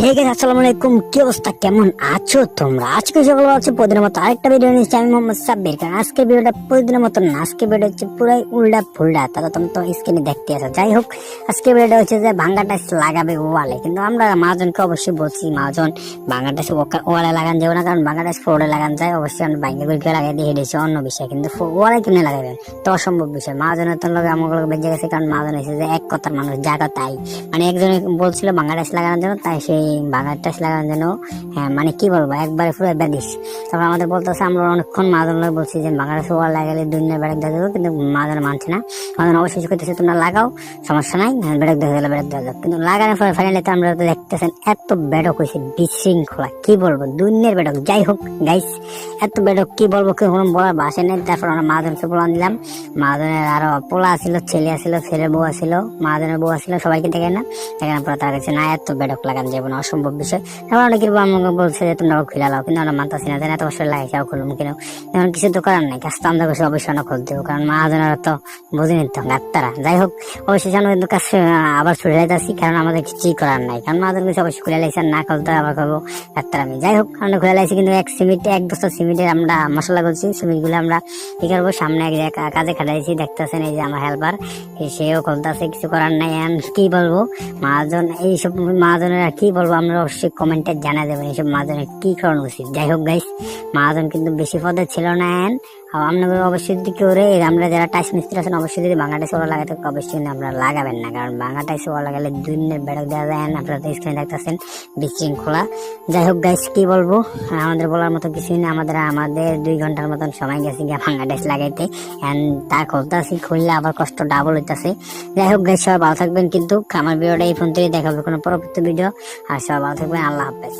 Hey guys, আসসালামু আলাইকুম। কি অবস্থা, কেমন আছো তোমরা? আজকে সকাল আছে প্রতিদিনের মতো আরেকটা ভিডিও নিয়েছি আমি মোহাম্মদ সাব্বির খান। আজকে ভিডিওটা প্রতিদিনের মতো না, আজকে ভিডিও হচ্ছে পুরাই উল্টা ফুলটা, তাহলে তুমি তো স্ক্রিনে দেখতে আছো। যাই হোক, আজকে ভিডিওটা হচ্ছে যে ভাঙ্গা টাইস লাগাবে ওয়ালে, কিন্তু আমরা মহাজনকে অবশ্যই বলছি মহাজন ভাঙ্গা টাইস ওয়ালে লাগান যাবে না, কারণ ভাঙ্গা টাইস ফ্লোরে লাগান যায়। অবশ্যই আমরা ভাঙ্গা গুলিকে লাগাই দিয়ে হেঁটেছি অন্য বিষয়, কিন্তু ওয়ালে কিনে লাগাবেন তো অসম্ভব বিষয়। মহাজনের তো লোক আমার বেঁচে গেছে, কারণ মহাজন এসে যে এক কথার মানুষ জায়গা তাই, মানে একজনে বলছিল ভাঙ্গা টাইস লাগানোর জন্য, তাই সেই ভাঙা টাইস লাগানোর জন্য হ্যাঁ মানে কি বলবো একবারে পুরো ব্যাডিস। তারপর আমাদের বলতেছে, আমরা অনেকক্ষণ মাজন বলছি যে ভাঙা টাইস ওয়াল লাগালে দুনিয়া বেড়াক দিয়ে দেবো, কিন্তু মাজন মানছে না। মাজন অবশ্যই করতেছে তোমরা লাগাও, সমস্যা নাই, বেড়াক দিয়ে দিলে বেড়াক দেওয়া যাবে। কিন্তু লাগানোর পরে ফাইনালি তো আমরা দেখতেছেন এত বেডক হয়েছে বিশৃঙ্খলা, কি বলবো দুনিয়ার বেডক। যাই হোক গাইস, এত বেডক কি বলবো, কেউ কোনো বলার ভাষা নেই। তারপর আমরা মাহাজনকে বলা দিলাম, মাহাজনের আরো পোলা ছিল, ছেলে আসছিল, ছেলের বউ আসছিল, মাহাজনের বউ আসছিল, সবাইকে দেখে না দেখানোর পরে তার কাছে না এত বেডক লাগান যাবে না, অসম্ভব বিষয়। তারপর অনেকের আমাকে বলছে যে তোমরা খুলে লাও, কিন্তু আমরা মানতেছি না, এত বছর লাগাইছে খুলুম কিনো, এখন কিছু তো করার নাই, কাজ তো আমরা কাছে অবশ্যই না খুলতে হবে, কারণ মাহাজনেরা তো বুঝে নিত গাত্তারা। যাই হোক, অবশ্যই আমরা কিন্তু কাজ আবার ছুটে যাইতেছি, কারণ আমাদের কিছুই করার নাই, কারণ মাহাজন কিছু অবশ্যই খুলে লাইছে, না খুলতে আবার করবো গাত্তার আমি। যাই হোক, আমরা খুলে লাইছি, কিন্তু এক বছর সিমেন্টের আমরা মশলা করছি, সিমেন্ট গুলো আমরা কি করবো সামনে এক জায়গায় কাজে খাটাইছি, দেখতেছেন এই যে আমার হেল্পার সেও খুলতেছে, কিছু করার নাই। কি বলবো মহাজন, এইসব মহাজনের আর কি বলবো, আমরা অবশ্যই কমেন্টে জানা দেবেন এইসব মহাজনের কি করানো উচিত। যাই হোক গাইস, মহাজন কিন্তু বেশি পদে ছিল না, আপনাদের অবশ্যই যদি কেউ আমরা যারা টাইস মিস্ত্রি আছেন অবশ্যই যদি ভাঙা টাইস ওরা লাগাতে অবশ্যই আপনারা লাগাবেন না, কারণ ভাঙা টাইস ওরা লাগালে দুদিনের বেড়ক দেওয়া যায় না। আপনারা তো স্ক্রিনে দেখতেছেন বিশৃঙ্খলা। যাই হোক গাইস, কি বলবো, আমাদের বলার মতো কিছুই না, আমাদের 2 ঘন্টার মতন সময় গেছে গিয়ে ভাঙা টাইস লাগাইতে, তা খুলতেছি, খুললে আবার কষ্ট ডাবল হইতেছে। যাই হোক গাইস, সবাই ভালো থাকবেন, কিন্তু আমার ভিডিওটা এই ফোন থেকে দেখাবে কোনো পরবর্তী ভিডিও, আর সবাই ভালো থাকবেন, আল্লাহ হাফেজ।